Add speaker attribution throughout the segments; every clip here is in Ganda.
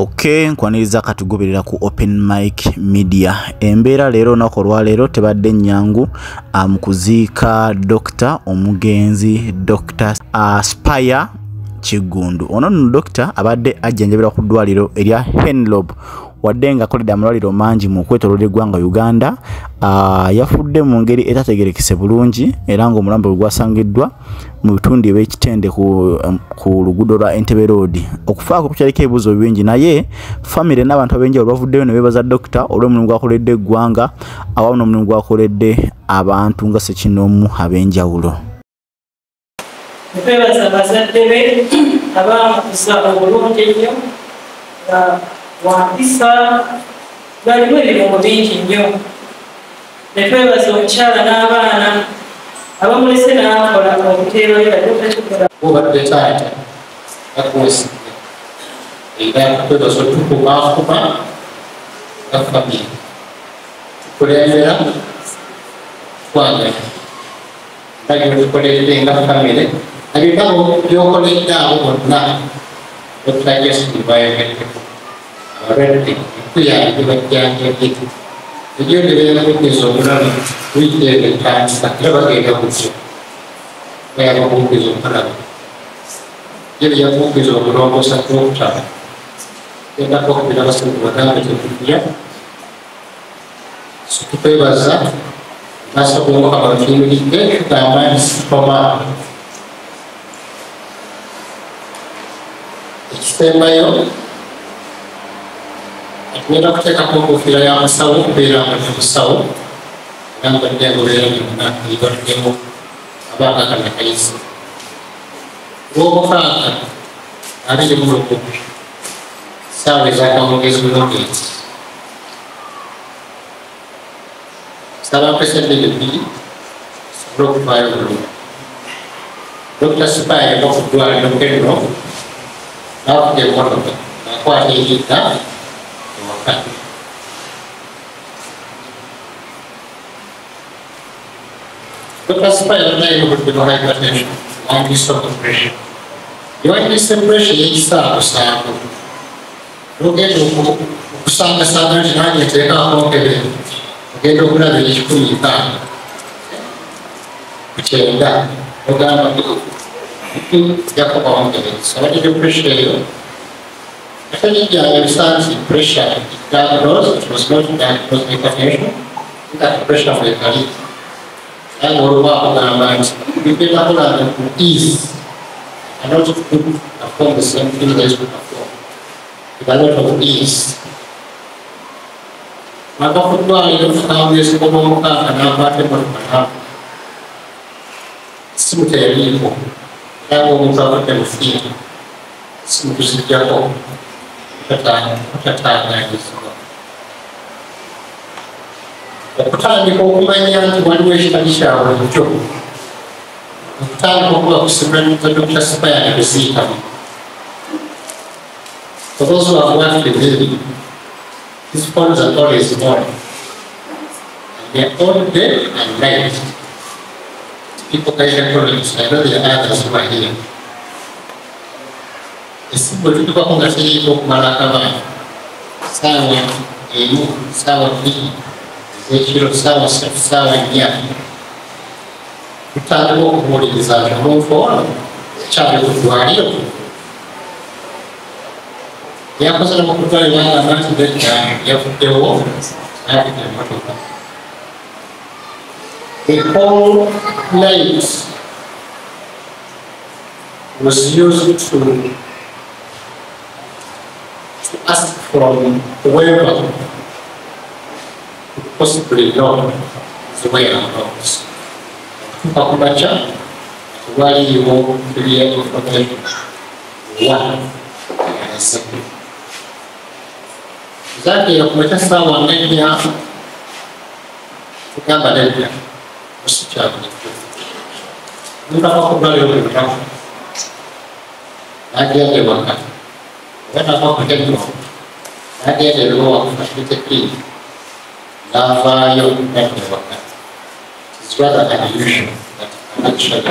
Speaker 1: Okay, nkwaniriza katugoberera ku Open Mic Media. Embeera leero nako lwaleero tebadde nnyangu mu kuziika Dr. omugenzi Dr. Spire Kigundu. Ono nno Dr. abadde ajjanjabira ku ddwaliro erya Henlob wadde nga akoledde amalwaliro mangi mu kwetooloola eggwanga Uganda. Yafudde mu ngeri etategerekese bulungi era ng'omulambo gwe gwasangiddwa mu bitundu eby'ekitende ku luguudo lwa Entebbe Road. Okufaako kukyaliko ebibuuzo bingi, naye famire n'abantu ab'enjawulo bavuddeyo ne beebaza Dokita olw'omulimu gwakoledde eggwanga awamu n'omulimu gwakoledde abantu nga Ssekinomu ab'enjawulo.
Speaker 2: Twebaza bazadde be abamukuza obulungi ennyo nga wampisa balimu ebirungo bingi nnyo. Ne twebaza omukyala n'abaana abamulese n'akola obuteeroera Dr.
Speaker 3: Obadde taata akuwesigye era twebaza otukubakuba nga famire tukulembera twagala nabyo tukoledde nga famire abibabo byokoledde abo bonna otulajesitubayogeddeku abalwadde ekuyambe bajjanjabye ebyo nebeeramukiza omulala wiiteebe etansa era bagenda kutyo bayabamukiza omulala ye byamukiza omulongosa twokutaba gendako okubira abasinga bagambe tekulya tukwebaza nasabunga abakimiride tugamba nsipoma ekisembayo atugenda kuteekako enkofiira y'amusawo okubeera nga n'omusawo era nga ndengobeera byonna ebibaddemu abanga kana kayise olw'omukaaga 21 ssaawa ez'akamugezi mulogezi saba presidente bibiri sobole okuvaayo bulungi. Dr. Spire yava ku ddwaliro Kenno n'afuga emmotoka n'akwata eyidda ewaka. Dr. Spire yali obudde bwa hypertension wandiisa operation. Yawandiisa operation y'ekisaakusaako n'ogenda okusangasanga nti nange nteekako nkebere ogenda okulaba ekikumiika ku kyenda ogamba yakobawo ngereza abadde depression eyo ate nijjanga ebisanzi pressure diagnosed, it was not diagnosed hypertension nga pressure mwekali naye olwoba akugamba nti bigenda kulanga ku ease and not good perform the same thing that is good perform with a lot of ease. Maka kudwaliro tukawezi kw'omukaaga n'akwata emmotoka n'afa. Essimu teyaliiko era ng'omuntu avudde mu fiiri essimu tuziggyako otatanganyizibwa. Okutandika okumanya nti waliwo ekitali kya bulijjo okutandika okuba kusimulanyiza Dr. Spire ne kuziikamu. For those who have watched the video, these phones are always on. And they are on day and night. People can problems. I know there are others who are here. The simple people who are saying, "Look, Malakaba, Sawa, Emu, Sawa, B, Zechiro, Sawa, Sawa, Nia." We can't walk more in this area. Move forward. Child of Guario. Yakoze n'okutwala ebanga abantu yafuddewo n'afudde emmotoka. The whole night was used to ask from whoever could possibly know the whereabouts. Akubacha waliwo clear information one zake yakumeta sawa nenya kugamba nedda musikyabulidde nunavakudwaliro lwetamu nagenda ewaka oba navakudeno nagenda ebiwawakufashitekiini n'avaayo nagenda ewaka. It's rather unusual that actually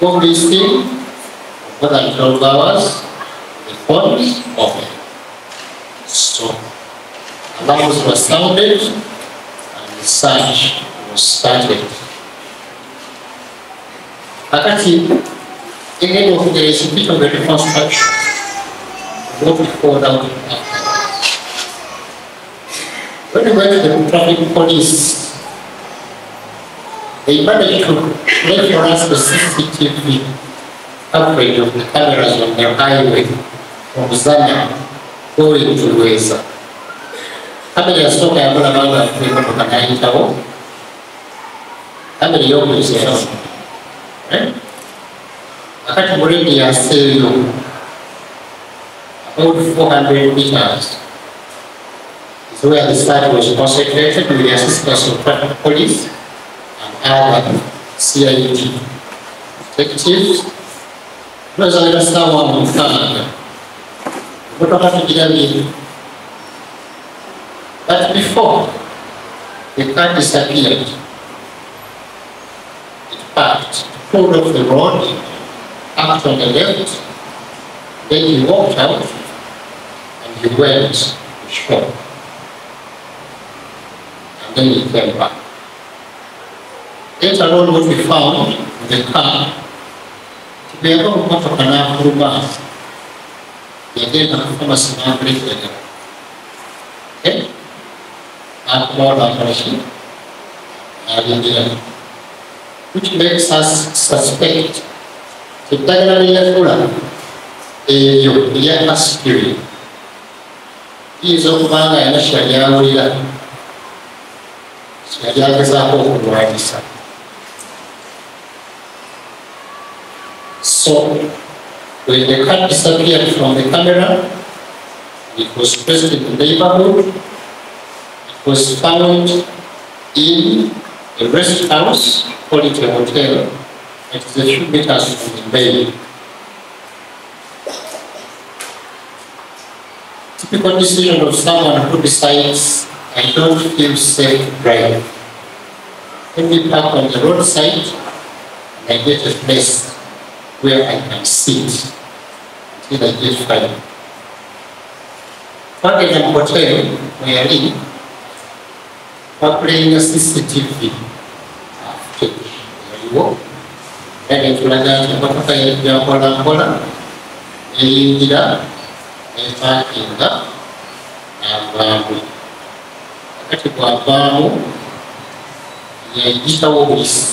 Speaker 3: all these things more than 12 hours the phones open. So alarms were sounded and the search was started. Akati, again, there is a bit of a reconstruction of what we called out afterwards. When we went to the traffic police, they managed to play for us the CCTV coverage of the cameras on the highway from Zana going to Weza. Kamera yasoka yabula banga kuimotoka nayitawo. Kamera y'okuyisirawo. Akati mulindi yaseeyo about 400 meters is where the start was concentrated with the assistance of traffic police and other CID detectives. President Sawa Mufanga. But before the car disappeared, it parked, pulled off the road, parked on the left, then he walked out and he went to shore. And then he came back. Later on, what we found in the car, we are going to put a bus. We are going to perform a small break. Okay? And more operation. Which makes us suspect the Tagala a spirit. He is of Manga and Shadia. Shadia is a whole. So, when the car disappeared from the camera, it was present in the neighborhood, it was found in a rest house, called it a hotel, it is a few meters from the bay. Typical decision of someone who decides, I don't feel safe to drive. Let me park on the roadside and I get a place where I can sit until I get fine. What in a hotel we are in, we're playing a CCTV footage. There you go. Then if you like that, you're going to parking abantu akati bwavaamu yayitawo obulisi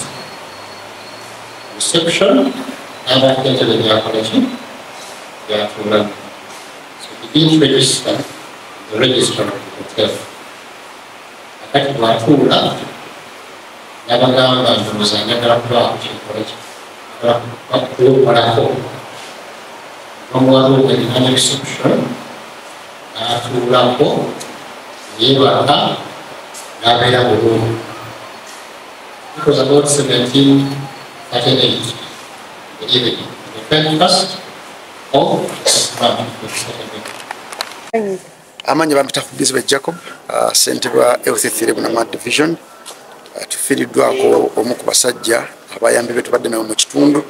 Speaker 3: reception n'abakenjebe byakoleki byatuulamu. So he didn't register the register of the hotel. Akati bwatuula n'abagamba ndowooza njagala kubaako kyekoleki okukolako omuwala ogw'erina reception n'atuulako yeebaka n'abeera bulungi. It was about 17:38 the evening, the 21st of September.
Speaker 4: Amanya bampita Kugizibwe Jacob, ssentebe wa Health Ethereum Division. Tufiiriddwako omu ku basajja abayambi be tubadde nabo mu kitundu,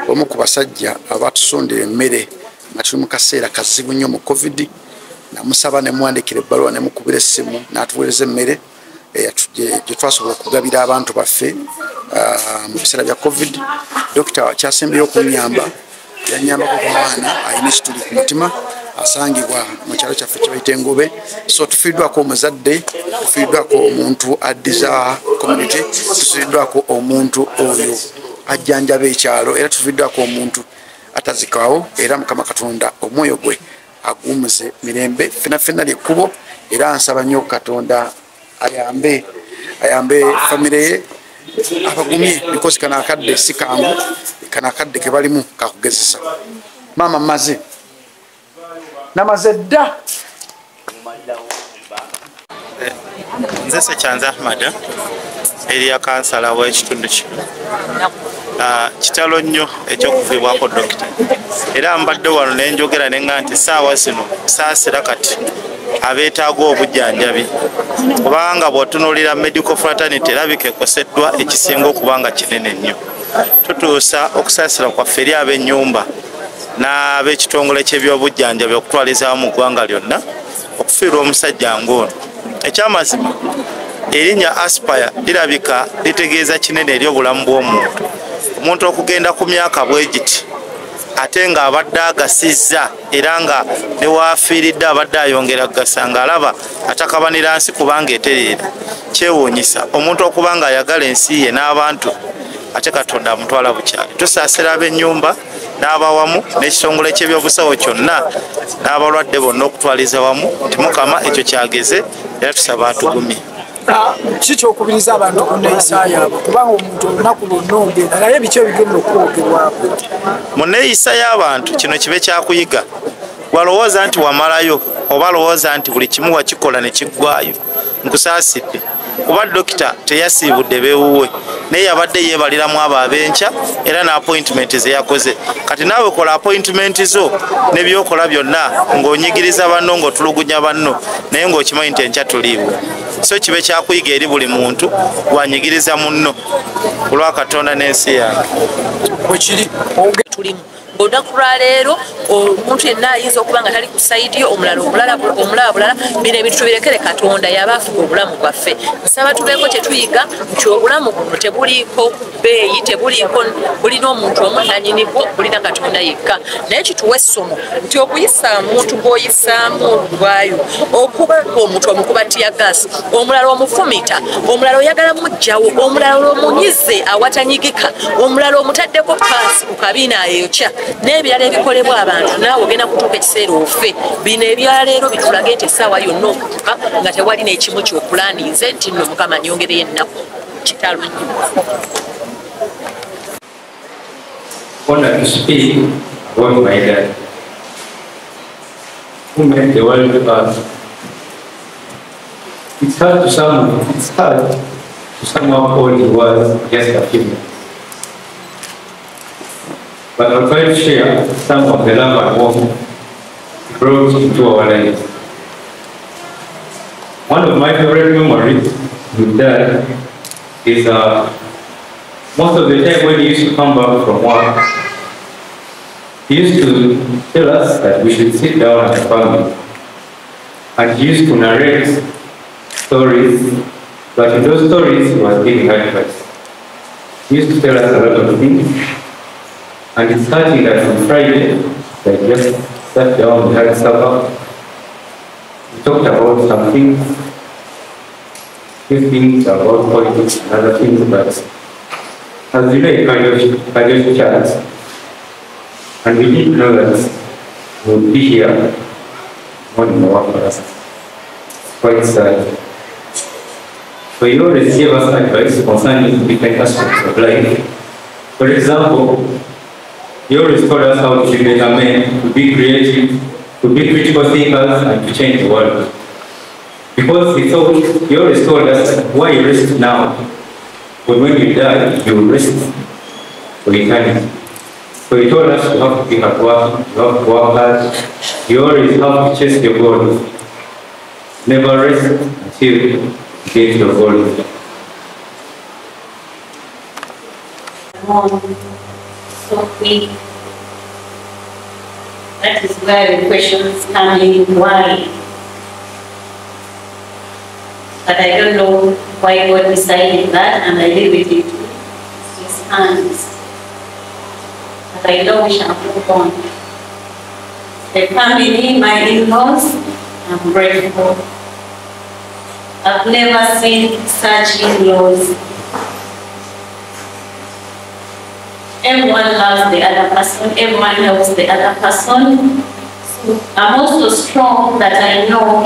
Speaker 4: omu ku basajja abatusondera emmere nga tuli mu kaseera kazibu nnyo mu COVID. Namusaba ne mwandikira ebbaluwa ne mukubira essimu n'atuweereza emmere gye twasobola okugabira abantu baffe mu biseera bya COVID. Dokita kyasembeyo okunyamba, yannyambako ku mwana alina ekituli ku mutima asangibwa mu kyalo kyaffe kye bayita Engobe. So tufiiriddwako omuzadde, tufiiriddwako omuntu addiza community, tufiiriddwako omuntu oyo ajjanjaba ekyalo, era tufiiriddwako omuntu atazikawo, era Mukama Katonda omwoyo gwe agumuze mirembe fena fena lyekkubo. Era nsaba nnyo Katonda ayambe famire ye abagumye, because kana akadde si kangu, kana akadde ke balimu kakugezesa. Mama maze namaze dda.
Speaker 5: Nze Sekyanzi Ahmad eriya kansala w'ekitundu kino. Kitalo nnyo ekyokufiibwako dokita, era mbadde wano ne njogera ne nga nti saawa zino saasira kati abeetaaga obujjanjabi, kubanga bw'otunuulira medical fraternity erabika ekoseddwa ekisinga okuba nga kinene nnyo. Tutuusa okusaasira kwaffe eri ab'ennyumba n'ab'ekitongole ky'ebyobujjanjabi okutwaliza mu ggwanga lyonna okufiirwa omusajja ng'ono. Ekyamazima erinnya Aspire lirabika litegeeza kinene eri obulamu bw'omuntu. Omuntu okugenda ku myaka bwe giti ate ng'abadde agasizza era nga ne waafiiridde abadde ayongera gasanga alaba atakabanira nsi kubanga etereera, kyewuunyisa omuntu okuba nga ayagala ensi ye n'abantu ate Katonda amutwala bukyali. Tusaasira ab'ennyumba n'abawamu n'ekitongole ky'ebyobusawo kyonna n'abalwadde bonna okutwaliza wamu nti Mukama ekyo kyageze era tusaba atugumye.
Speaker 6: Kikyokubiriza abantu ku nneeyisa yaabwe kubanga omuntu olunaku lwonna ogenda naye biki ebigenda okwogerwako
Speaker 5: mu nneeyisa y'abantu. Kino kibe kyakuyiga, walowooza nti wamalayo oba lowooza nti buli kimu wakikola ne kiggwayo. Nkusaasidde kuba dokita teyasiibudde beewuwe naye yabadde yeebaliramu abo ab'enkya era ne appointment ze yakoze. Kati naawe kola appointment zo ne byokola byonna ng'onyigiriza banno ng'otulugunya banno naye ng'okimanyi nti enkya tuliiwo. So kibe kyakuyiga eri buli muntu wanyigiriza munno ku lwa Katonda n'ensi yange.
Speaker 6: bwekiri
Speaker 7: tulimu olunaku lwa leero omuntu yenna ayinza okuba nga tali ku sayidi yo omulala bulala bino ebintu tubirekere Katonda yaba afuga obulamu bwaffe. Nsaba tubeeko kyetuyiga nti obulamu buno tebuliiko bbeeyi, tebuliiko bulina omuntu omu nannyinibwo, bulina Katonda yekka. Naye kituwa essomo nti okuyisa omuntu gw'oyisaamu olwayo, okuba omuntu omukuba tiyagasi, omulala omufumita, omulala oyagala muggyawo, omulala omunyize awatanyigika, omulala omutaddeko paasi ku kabiina ayokya n'ebirala ebikolebwa abantu naawe ogenda kutuuka ekiseera ofe. Bino ebyaleero bitulage nti essaawa yonna okutuuka nga tewali n'ekimu ky'okulaanize nti nno Mukama nyongereyo ennaku kitalo.
Speaker 8: Honor to speak about my dad, who made the world earth. It's hard to sum up all he was just a few minutes. But I'll try to share some of the love and warmth he brought into our lives. One of my favorite memories with Dad is most of the time when he used to come back from work, he used to tell us that we should sit down as a family. And he used to narrate stories, but in those stories he was giving advice. He used to tell us a lot of things. And it started that on Friday, they just sat down, we had supper. We talked about some things, few things about politics and other things, but as you know, a kind of chat. And we didn't know that we would be here one more for us. It's quite sad. So he always gave us advice concerning different aspects of life. For example, he always told us how to be a man, to be creative, to be critical thinkers, and to change the world. Because he always told us, why you rest now? But when you die, you will rest for eternity. So he told us you have to be hard working, you have to work hard, you always have to chase your goals. Never rest until you get your goals.
Speaker 9: So quick. That is where the questions come in, why? But I don't know why God decided that, and I leave it into His hands. But I know we shall move on. The family, my in-laws, I'm grateful. I've never seen such in-laws. Everyone loves the other person, everyone helps the other person. So I'm also strong that I know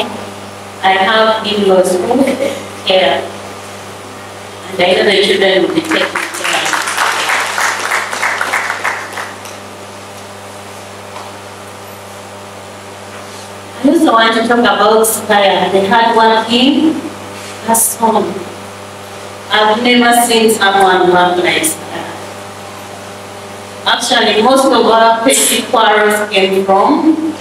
Speaker 9: I have in-laws who care. And I know the children will be taken care of. I also want to talk about Spire, the hardworking person. I've never seen someone work like Spire. Actually, most of our petty quarrels came from,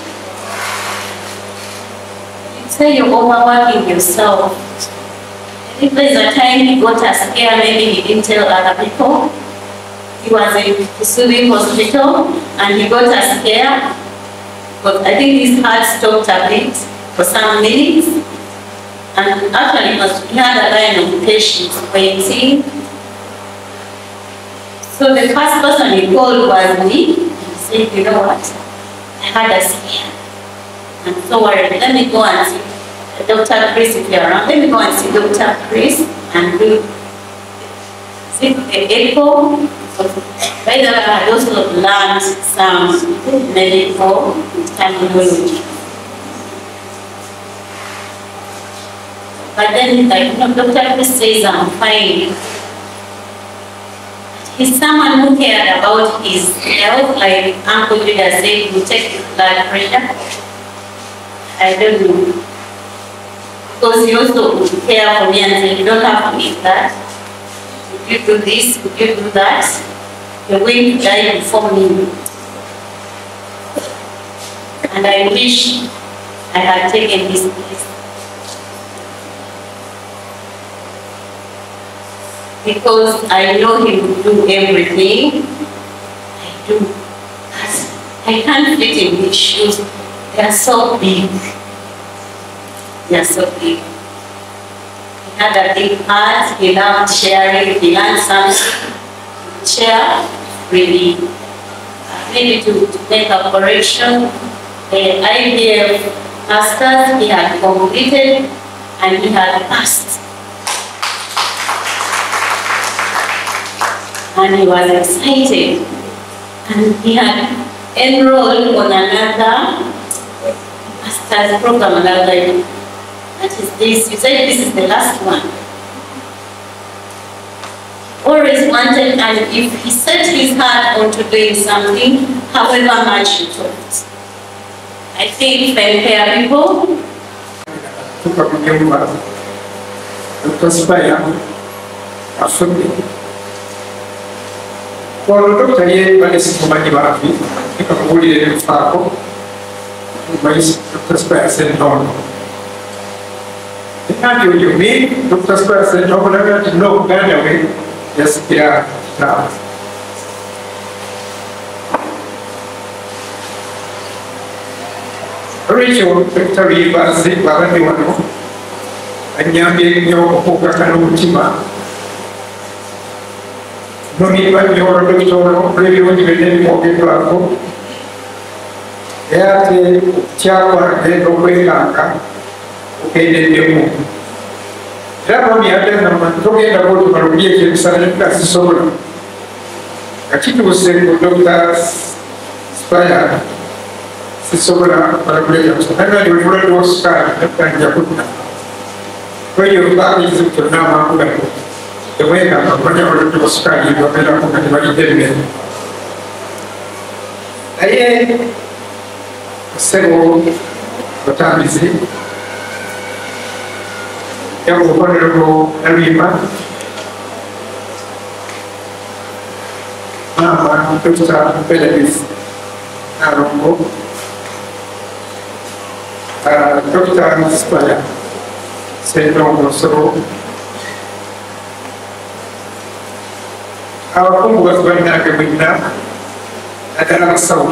Speaker 9: you say you're overworking yourself. If there's a time he got a scare, maybe he didn't tell other people. He was in Kusuri Hospital. and he got us here. But I think his heart stopped a bit for some minutes. And actually, we had a line of patients waiting. So the first person he called was me. He said, you know what? I had a scare. I'm so worried. Let me go and see Dr. Chris if you're around. Let me go and see Dr. Chris and do the echo. By the way, I also learned some medical terminology. But then he's like, no, Dr. Chris says I'm fine. He's someone who cared about his health, like Uncle Judah said, you check his blood pressure. I don't know. Because he also would care for me and say, you don't have to eat that. Would you do this? Would you do that? You're going to die before me. And I wish I had taken this place. Because I know he will do everything. I do. I can't fit in his shoes. They are so big. They are so big. He had a big heart. He loved sharing. He learned something. Share really. Maybe to make a correction. The IVF masters he had completed and he had passed. And he was excited. And he had enrolled on another master's program. And I was like, what is this? You said this is the last one. Always wanted, and if he set his heart onto doing something, however much he talked. I think if I pair people,
Speaker 10: Kalau dokter ye pada semuanya berapi, kita boleh berfakir, mais dokter spesialis non. Jika you mean dokter spesialis non, boleh kita no kerana we, ya sekian nak. Rachel dokter ye bahasa bahasa di mana? Hanya biarnya bukan kalau cuma. Non mi va di ora che sono previo di vedere poche placo e altri ciao e dopo in canca che del tempo già non mi attendo ma trovo che lavoro per un che sarà in casa solo a chi tu sei con doctor Spaya si sopra per quello che era di fuori lo scala per già poi io parlo di tornare a quello the way that I'm going to describe you, but I'm going to tell you. I several times, I will go every month. Mama, Dr. Felix, Narongo, Dr. Spaya, Saint John. Our home was going to be with them, and then I saw.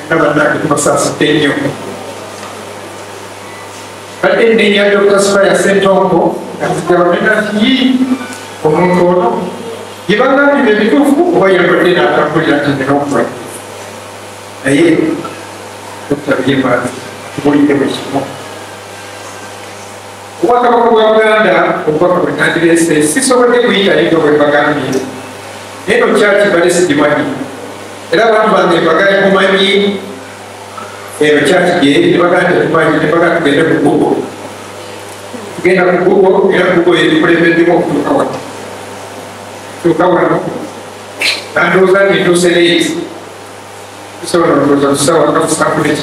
Speaker 10: Never knocked it was a stadium. But in the year of the Spire Saint Tongo, and the government, he, Omongono, given that in the beautiful way of the Atapuya in the home. A year, Dr. Gibbon, who is Waka Waganda, Waka Waganda says, "Six over the week I go with Bagami. They don't charge by this money. There are one the Bagay money, they don't charge gay, the Bagay money, the Bagay get a Google. Get a Google, get a Google, you put it to cover. To cover. And those are into cities. So, those are some of the stuff to